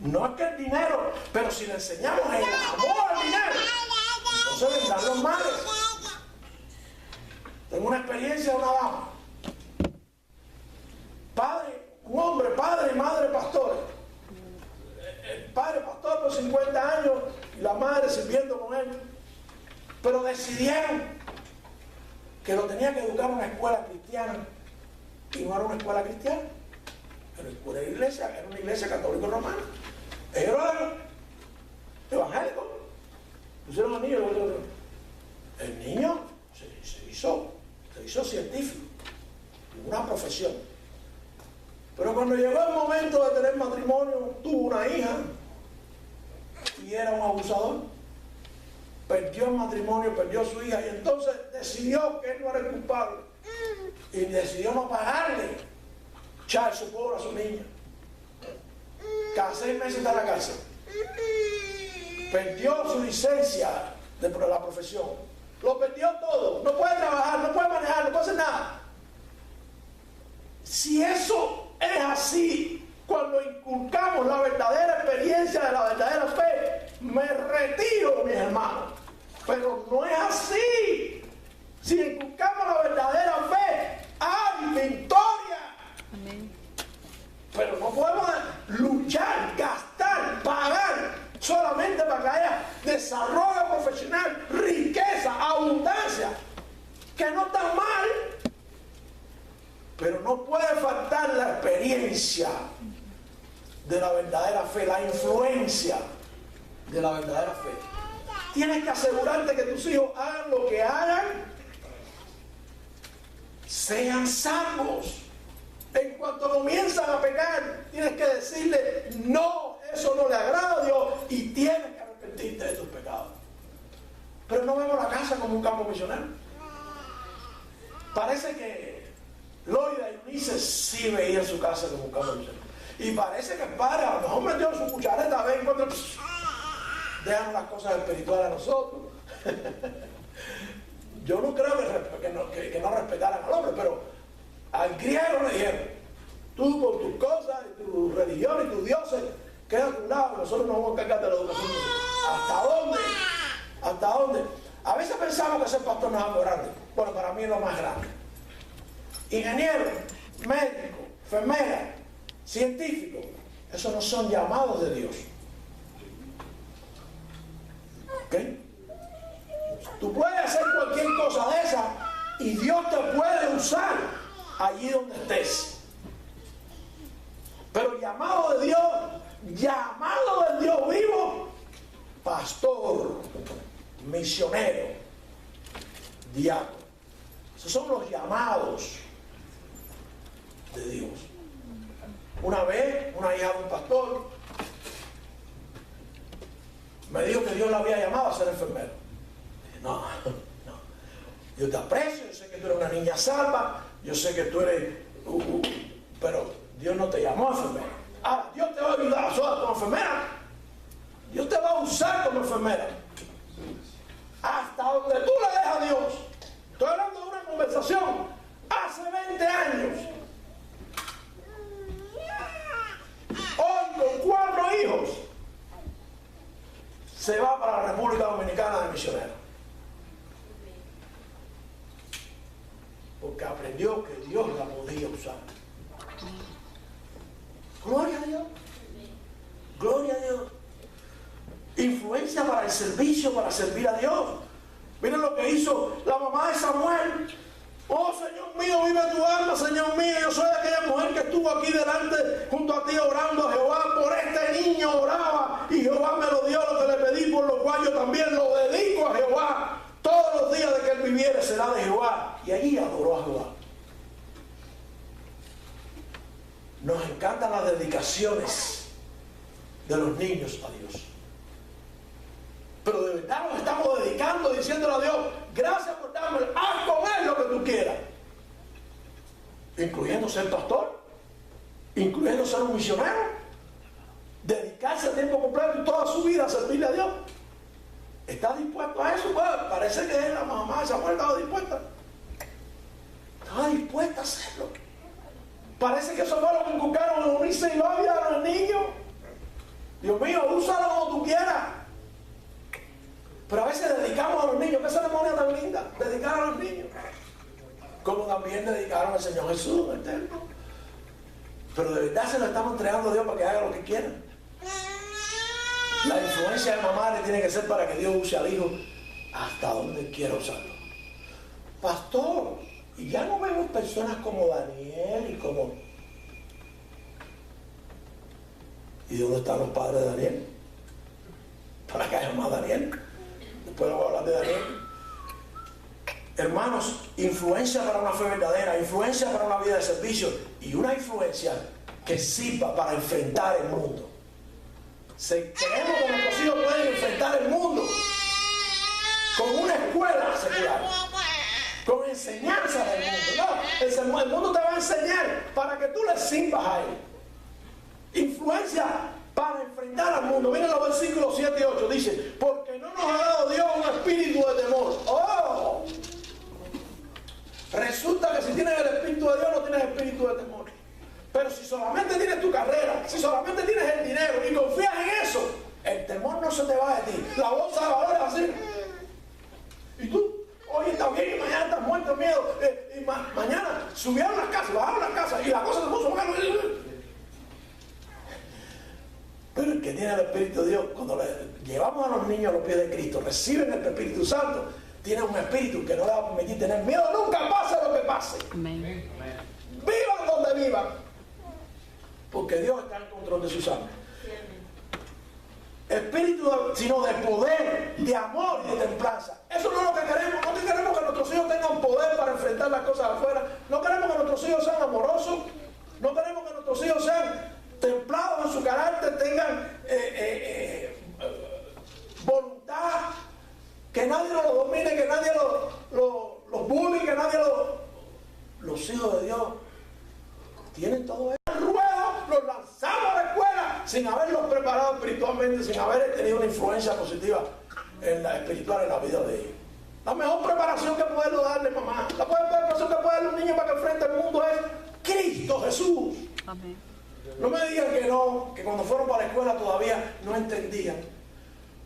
No es que el dinero, pero si le enseñamos el amor al dinero, entonces vendrán los males. Tengo una experiencia de una dama. Un hombre, padre y madre pastores. El padre pastor por 50 años y la madre sirviendo con él. Pero decidieron que lo tenía que educar en una escuela cristiana. Y no era una escuela cristiana. Era una iglesia católica romana. Ellos eran evangélicos. Pusieron al niño. El niño se hizo científico. Una profesión. Pero cuando llegó el momento de tener matrimonio, tuvo una hija y era un abusador. Perdió el matrimonio, perdió a su hija y entonces decidió que él no era el culpable y decidió no pagarle child support a su niña. Cada 6 meses está en la cárcel. Perdió su licencia de la profesión. Lo perdió todo. No puede trabajar, no puede manejar, no puede hacer nada. Si eso es así, cuando inculcamos la verdadera experiencia de la verdadera fe, me retiro, mis hermanos. Pero no es así. Si inculcamos la verdadera fe, hay victoria. Amén. Pero no podemos luchar, gastar, pagar solamente para que haya desarrollo profesional, riqueza, abundancia, que no está mal. Pero no puede faltar la experiencia de la verdadera fe, la influencia de la verdadera fe. Tienes que asegurarte que tus hijos hagan lo que hagan, sean salvos. En cuanto comienzan a pecar, tienes que decirle, no, eso no le agrada a Dios y tienes que arrepentirte de tus pecados. Pero no vemos la casa como un campo misionero. Parece que Loida y Eunice sí veían su casa como un campo misionero. Y parece que el padre a lo mejor metió su cuchareta a ver cuando dejan las cosas espirituales a nosotros. yo no creo que no respetaran al hombre, pero al griego le dijeron, tú por tus cosas, y tu religión y tus dioses, queda a tu lado, nosotros nos vamos a encargar de la educación. ¿Hasta dónde? ¿Hasta dónde? A veces pensamos que ser pastor no es algo grande. Bueno, para mí es lo más grande. Ingeniero, médico, enfermera, científico, esos no son llamados de Dios. ¿Ok? Tú puedes hacer cualquier cosa de esa y Dios te puede usar allí donde estés. Pero llamado de Dios, llamado del Dios vivo, pastor, misionero, diácono. Esos son los llamados de Dios. Una vez, una hija de un pastor me dijo que Dios la había llamado a ser enfermero. Dije, no. Yo te aprecio, yo sé que tú eres una niña salva, yo sé que tú eres... pero Dios no te llamó a enfermera. Ahora, Dios te va a ayudar a sola como enfermera. Dios te va a usar como enfermera. Hasta donde tú le dejas a Dios. Estoy hablando de una conversación hace 20 años. Hoy con 4 hijos se va para la República Dominicana de misionero. Porque aprendió que Dios la podía usar. Gloria a Dios. Gloria a Dios. Influencia para el servicio, para servir a Dios. Miren lo que hizo la mamá de Samuel. Oh, Señor mío, vive tu alma, Señor mío. Yo soy aquella mujer que estuvo aquí delante junto a ti orando a Jehová. Por este niño oraba y Jehová me lo dio lo que le pedí, por lo cual yo también lo dedico a Jehová. Todos los días de que él viviere será de Jehová. Y allí adoró a Jehová. Nos encantan las dedicaciones de los niños a Dios. Pero de verdad nos estamos dedicando, diciéndole a Dios, gracias por darme, haz con él lo que tú quieras. Incluyendo ser pastor, incluyendo ser un misionero, dedicarse a tiempo completo y toda su vida a servirle a Dios. ¿Está dispuesto a eso? Pues parece que la mamá de Samuel estaba dispuesta. Estaba dispuesta a hacerlo. Parece que eso fue lo que inculcaron a unirse y novia a los niños. Dios mío, úsalo como tú quieras. Pero a veces dedicamos a los niños. ¿Qué ceremonia tan linda? Dedicar a los niños. Como también dedicaron al Señor Jesús en el templo. Pero de verdad se lo estamos entregando a Dios para que haga lo que quiera. La influencia de mamá le tiene que ser para que Dios use al hijo hasta donde quiera usarlo. Pastor, y ya no vemos personas como Daniel y como... ¿Y dónde están los padres de Daniel? Para que haya más Daniel. Después vamos a hablar de Daniel. Hermanos, influencia para una fe verdadera, influencia para una vida de servicio y una influencia que sirva para enfrentar el mundo. Creemos que nuestros hijos pueden enfrentar el mundo con una escuela secular, con enseñanza del mundo. No, el mundo te va a enseñar para que tú le sirvas a él. Influencia para enfrentar al mundo. Miren los versículos 7 y 8. Dice, porque no nos ha dado Dios un espíritu de temor. ¡Oh! Resulta que si tienes el espíritu de Dios no tienes espíritu de temor. Pero si solamente tienes tu carrera, si solamente tienes el dinero y confías en eso, el temor no se te va de ti. La bolsa de valores va así. Y tú, hoy estás bien y mañana estás muerto de miedo. Y mañana subieron las casas, bajaron las casas y la cosa se puso mal. Pero el que tiene el Espíritu de Dios, cuando le llevamos a los niños a los pies de Cristo, reciben el Espíritu Santo, tiene un espíritu que no le va a permitir tener miedo nunca, pase lo que pase. Amén. Vivan donde vivan. Porque Dios está en control de sus almas. Espíritu, sino de poder, de amor y de templanza. Eso no es lo que queremos. No queremos que nuestros hijos tengan poder para enfrentar las cosas afuera. No queremos que nuestros hijos sean amorosos. No queremos que nuestros hijos sean templados en su carácter, tengan voluntad, que nadie los domine, que nadie los bully, que nadie los hijos de Dios tienen todo eso. Los lanzamos a la escuela sin haberlos preparado espiritualmente, sin haber tenido una influencia positiva en la espiritual en la vida de ellos. La mejor preparación que puede darle mamá, la mejor preparación que puede darle un niño para que enfrente al mundo es Cristo Jesús. Amén. No me digan que no, que cuando fueron para la escuela todavía no entendían.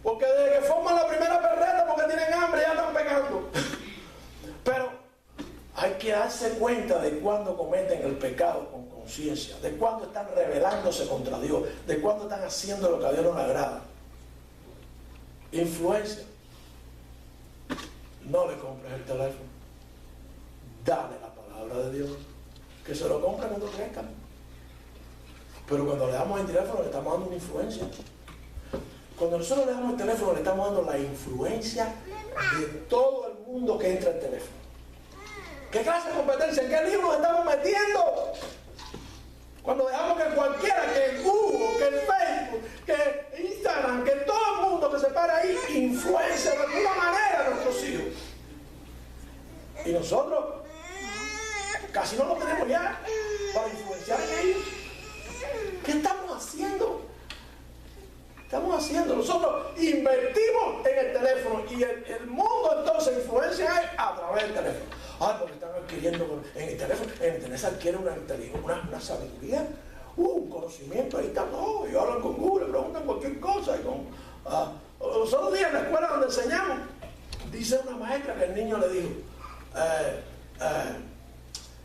Porque desde que forman la primera perreta porque tienen hambre ya están pecando. Pero hay que darse cuenta de cuando cometen el pecado con conciencia, de cuando están rebelándose contra Dios, de cuando están haciendo lo que a Dios no le agrada. Influencia. No le compres el teléfono. Dale la palabra de Dios. Que se lo compre cuando crezcan. Pero cuando le damos el teléfono le estamos dando una influencia. Cuando nosotros le damos el teléfono le estamos dando la influencia de todo el mundo que entra al teléfono. ¿Qué clase de competencia? ¿En qué libro nos estamos metiendo? Cuando dejamos que cualquiera, que el Google, que el Facebook, que Instagram, que todo el mundo que se para ahí influencia de alguna manera a nuestros hijos. Y nosotros casi no lo tenemos ya para influenciar en ellos. ¿Qué estamos haciendo? Estamos haciendo, nosotros invertimos en el teléfono y el mundo entonces influencia a través del teléfono. Ah, porque están adquiriendo en el teléfono, en el internet se adquiere una sabiduría, un conocimiento, ahí están, no, y hablan con Google, preguntan cualquier cosa. Y los otros días en la escuela donde enseñamos, dice una maestra que el niño le dijo,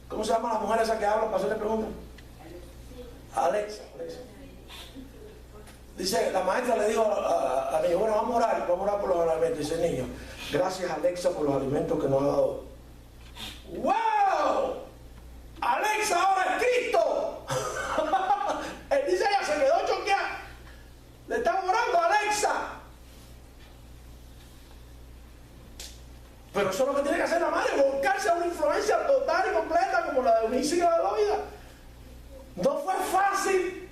¿cómo se llama la mujer esa que habla para hacerle preguntas? Alexa. Dice, la maestra le dijo a niño, bueno, vamos a orar por los alimentos. Dice el niño, gracias Alexa por los alimentos que nos ha dado. ¡Wow! Alexa ahora es Cristo. Él dice, ella se quedó choqueada. Le están orando a Alexa. Pero eso es lo que tiene que hacer la madre, volcarse a una influencia total y completa como la de Eunice y la de Loida. No fue fácil.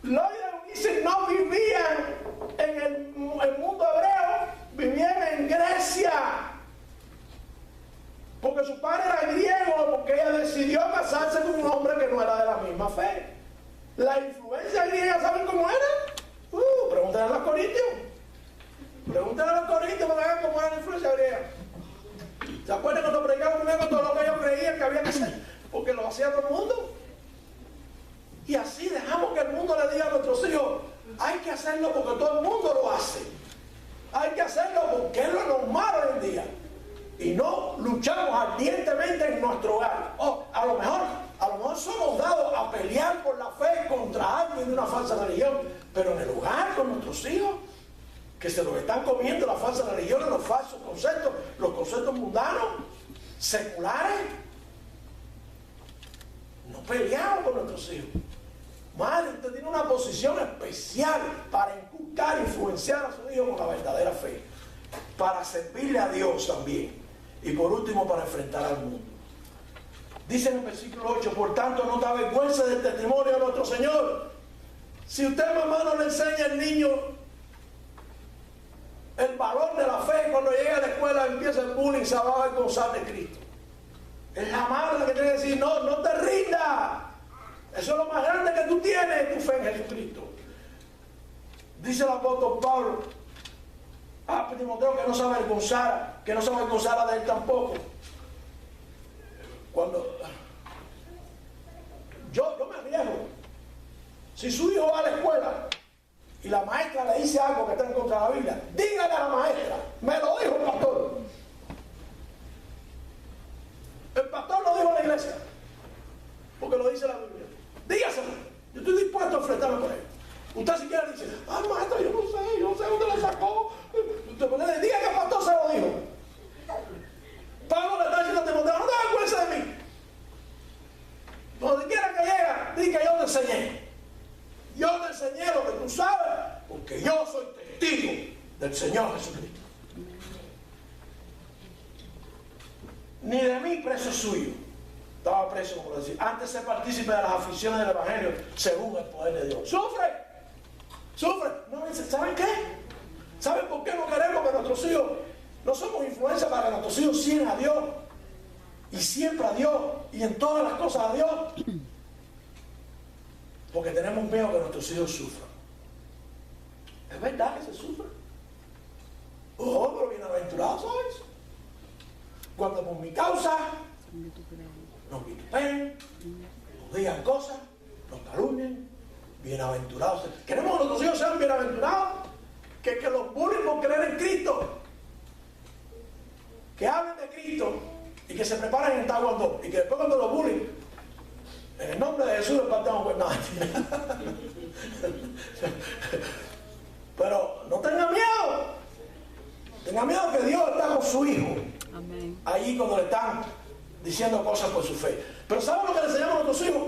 Loida y Eunice no vivían en el mundo hebreo, vivían en Grecia. Porque su padre era griego, porque ella decidió casarse con un hombre que no era de la misma fe. La influencia griega, ¿saben cómo era? Pregúntale a los corintios. Pregúntale a los corintios para ver cómo era la influencia griega. ¿Se acuerdan cuando predicamos primero todo lo que ellos creían que había que hacer? Porque lo hacía todo el mundo. Y así dejamos que el mundo le diga a nuestros hijos, hay que hacerlo porque todo el mundo lo hace. Hay que hacerlo porque es lo normal hoy en día. Y no luchamos ardientemente en nuestro hogar. A lo mejor somos dados a pelear por la fe contra alguien de una falsa religión, pero en el hogar con nuestros hijos, que se los están comiendo la falsa religión, los falsos conceptos, los conceptos mundanos, seculares, no peleamos con nuestros hijos. Madre, usted tiene una posición especial para inculcar, influenciar a sus hijos con la verdadera fe, para servirle a Dios también. Y por último, para enfrentar al mundo. Dice en el versículo 8, por tanto, no te avergüences del testimonio de nuestro Señor. Si usted, mamá, no le enseña al niño el valor de la fe, cuando llega a la escuela empieza el bullying, se va a avergonzar de Cristo. Es la madre la que tiene que decir, no te rindas. Eso es lo más grande que tú tienes, tu fe en Jesucristo. Dice el apóstol Pablo a Timoteo que no se avergonzara de él tampoco. Cuando yo me arriesgo, si su hijo va a la escuela y la maestra le dice algo que está en contra de la Biblia, dígale a la maestra, me lo dijo el pastor. El pastor lo dijo en la iglesia, porque lo dice la Biblia. Dígaselo, yo estoy dispuesto a enfrentarme con él. Usted si quiere dice, maestra, yo no sé dónde lo sacó. Usted puede diga que el pastor se lo dijo. Pablo le está diciendo a Timoteo, no te avergüences de mí. Donde quiera que llegue, di que yo te enseñé. Yo te enseñé lo que tú sabes, porque yo soy testigo del Señor Jesucristo. Ni de mí preso suyo. Estaba preso, como decir, antes de ser partícipe de las aficiones del Evangelio, según el poder de Dios. ¡Sufre! No, ¿saben qué? ¿Saben por qué no queremos que nuestros hijos, no somos influencia para que nuestros hijos sigan a Dios? Y siempre a Dios, y en todas las cosas a Dios. Porque tenemos miedo que nuestros hijos sufran. ¿Es verdad que se sufre? Pero bienaventurados sois. Cuando por mi causa nos vituperen, nos digan cosas, nos calumnien, bienaventurados. Queremos que nuestros hijos sean bienaventurados, que los bullen por creer en Cristo, que hablen de Cristo y que se preparen en Taekwondo y que después cuando los bullen, en el nombre de Jesús les partamos pues nada. Pero no tengan miedo. Tengan miedo que Dios está con su hijo. Amén. Allí cuando le están diciendo cosas por su fe. Pero ¿saben lo que le enseñamos a nuestros hijos?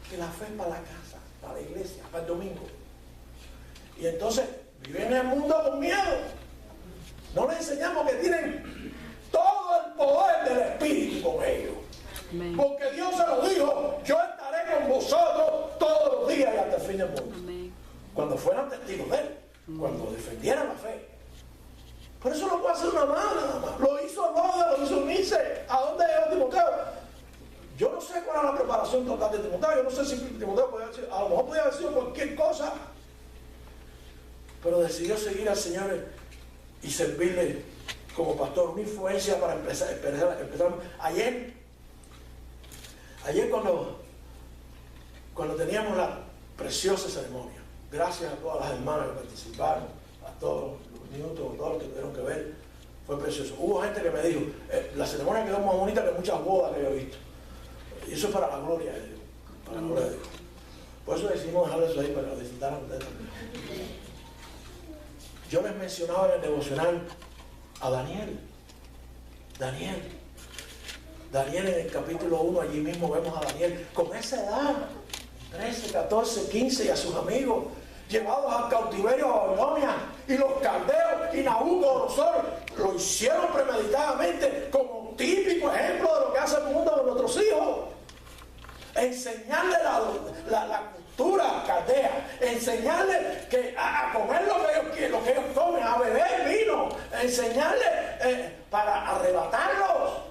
Que la fe es para la casa, para la iglesia, para el domingo. Y entonces viven en el mundo con miedo. No les enseñamos que tienen todo el poder del Espíritu con ellos. Amén. Porque Dios se lo dijo, yo estaré con vosotros todos los días y hasta el fin del mundo. Amén. Cuando fueran testigos de Él, cuando defendieran la fe. Por eso lo puede hacer una madre nada más. Lo hizo Roda, lo hizo Nice. ¿A dónde llegó Timoteo? Yo no sé cuál era la preparación total de Timoteo. Yo no sé si Timoteo podía decir, a lo mejor podía haber sido cualquier cosa. Pero decidió seguir al Señor y servirle como pastor. Una influencia para empezar. Ayer cuando teníamos la preciosa ceremonia, gracias a todas las hermanas que participaron, a todos los minutos, a todos los que tuvieron que ver, fue precioso. Hubo gente que me dijo, la ceremonia quedó más bonita que muchas bodas que yo he visto. Y eso es para la gloria de Dios, para la gloria de Dios. Por eso decidimos dejar eso ahí para que lo disfrutaran ustedes también. Yo les mencionaba en el devocional a Daniel. Daniel en el capítulo 1, allí mismo vemos a Daniel con esa edad, 13, 14, 15, y a sus amigos, llevados al cautiverio a Babilonia, y los caldeos y Nabucodonosor lo hicieron premeditadamente como un típico ejemplo de lo que hace el mundo con nuestros hijos. Enseñarle la cultura caldea, enseñarle a comer lo que ellos comen, a beber vino, enseñarle para arrebatarlos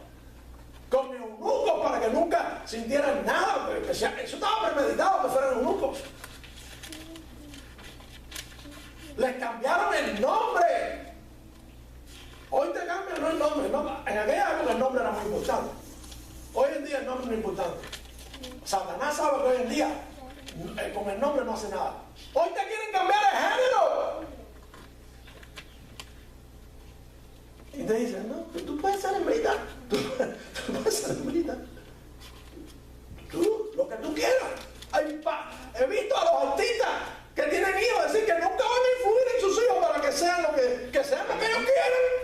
con eunucos para que nunca sintieran nada. Eso estaba premeditado que fueran eunucos. Les cambiaron el nombre. Hoy te cambian no el nombre. En aquella época el nombre era muy importante. Hoy en día el nombre no es importante. Satanás sabe que hoy en día con el nombre no hace nada. Hoy te quieren cambiar el género. Y te dicen, no, tú puedes ser hembrita. Tú puedes ser hembrita. Tú, lo que tú quieras. He visto a los artistas que tienen hijos decir que nunca van a influir en sus hijos para que sean lo que sean lo que ellos quieren.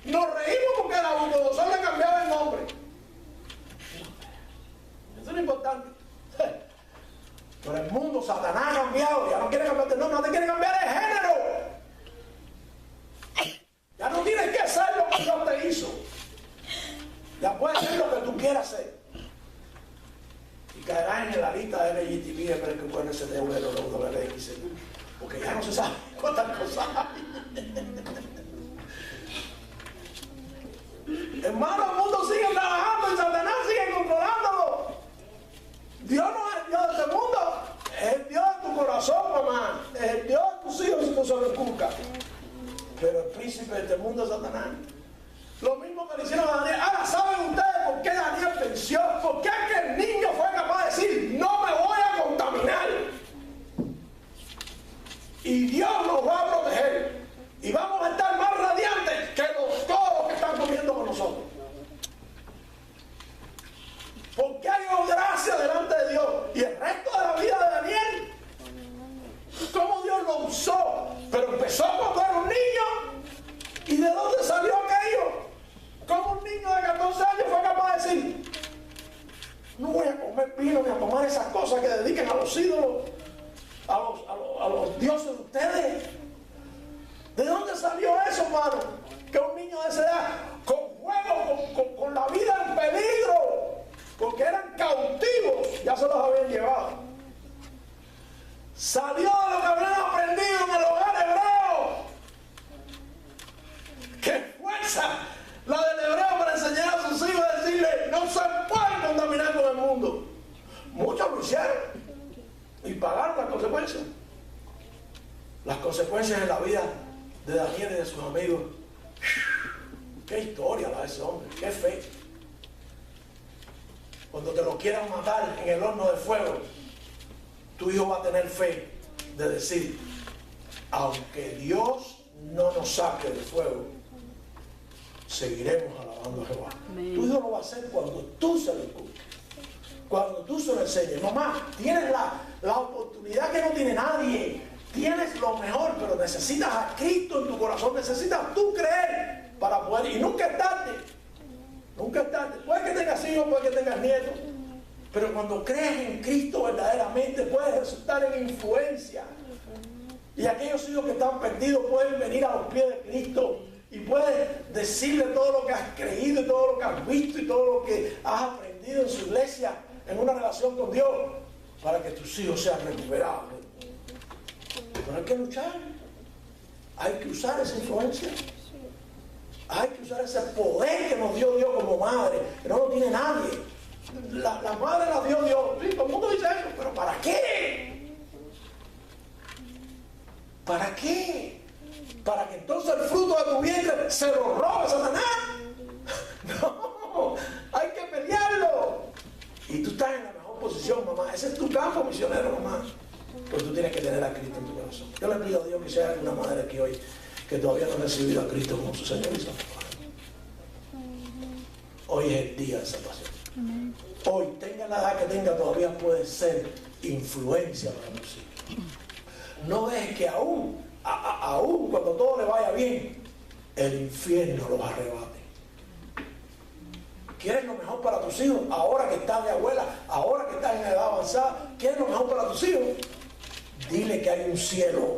Nos reímos porque a Nabucodonosor le cambiaba el nombre. Eso es importante. Pero el mundo, Satanás ha cambiado, ya no quiere cambiarte el nombre, no te quiere cambiar el género. Ya no tienes que ser lo que Dios te hizo. Ya puedes ser lo que tú quieras ser. Y caerás en la lista de LGTB, pero es que puede ser de WLX, porque ya no se sabe cuántas cosas hay. Hermano, el mundo sigue trabajando y Satanás sigue controlándolo. Dios no es el Dios de este mundo, es el Dios de tu corazón, mamá. Es el Dios de tus hijos si tú se lo inculcas. Pero el príncipe de este mundo es Satanás. Lo mismo que le hicieron a Daniel. Ahora, ¿saben ustedes por qué Daniel venció? ¿Por qué aquel niño fue capaz de decir, no me voy a contaminar? Y Dios nos va a proteger. Y vamos a estar más radiantes que todos los que están comiendo con nosotros. Porque hay gracia delante de Dios. Y el resto de la vida de Daniel, cómo Dios lo usó. Pero empezó cuando era un niño. ¿Y de dónde salió aquello? ¿Cómo un niño de 14 años fue capaz de decir, no voy a comer vino ni a tomar esas cosas que dediquen a los ídolos, a los dioses de ustedes? ¿De dónde salió eso, hermano? Que un niño de esa edad, con juego, con la vida en peligro, porque eran cautivos, ya se los habían llevado. Salió de lo que habían aprendido en el hogar hebreo. ¡Qué fuerza la del hebreo para enseñar a sus hijos a decirle, no se pueden contaminar con el mundo! Muchos lo hicieron y pagaron las consecuencias. Las consecuencias en la vida de Daniel y de sus amigos Qué historia la de ese hombre, qué fe. Cuando te lo quieran matar en el horno de fuego, tu hijo va a tener fe de decir, aunque Dios no nos saque del fuego, seguiremos alabando a Jehová. Amén. Tu hijo lo va a hacer cuando tú se lo inculques, cuando tú se lo enseñes. Mamá, tienes la oportunidad que no tiene nadie. Tienes lo mejor, pero necesitas a Cristo en tu corazón. Necesitas tú creer para poder. Y nunca es tarde. Nunca es tarde. Puede que tengas hijos, puede que tengas nietos. Pero cuando crees en Cristo verdaderamente, puedes resultar en influencia. Y aquellos hijos que están perdidos pueden venir a los pies de Cristo. Y puedes decirle todo lo que has creído, y todo lo que has visto, y todo lo que has aprendido en su iglesia, en una relación con Dios, para que tus hijos sean recuperados. Pero hay que luchar. Hay que usar esa influencia. Hay que usar ese poder que nos dio Dios como madre, que no lo tiene nadie. La madre la dio Dios. Sí, todo el mundo dice eso, pero ¿para qué? ¿Para qué? Para que entonces el fruto de tu vientre se lo robe Satanás. No, hay que pelearlo. Y tú estás en la mejor posición, mamá. Ese es tu campo misionero, mamá. Pero tú tienes que tener a Cristo en tu corazón. Yo le pido a Dios que sea alguna madre aquí hoy que todavía no ha recibido a Cristo como su Señor y Salvador. Hoy es el día de salvación. Hoy, tenga la edad que tenga, todavía puede ser influencia para tus hijos. No dejes que aún cuando todo le vaya bien, el infierno los arrebate. ¿Quieres lo mejor para tus hijos? Ahora que estás de abuela, ahora que estás en edad avanzada, ¿quieres lo mejor para tus hijos? Dile que hay un cielo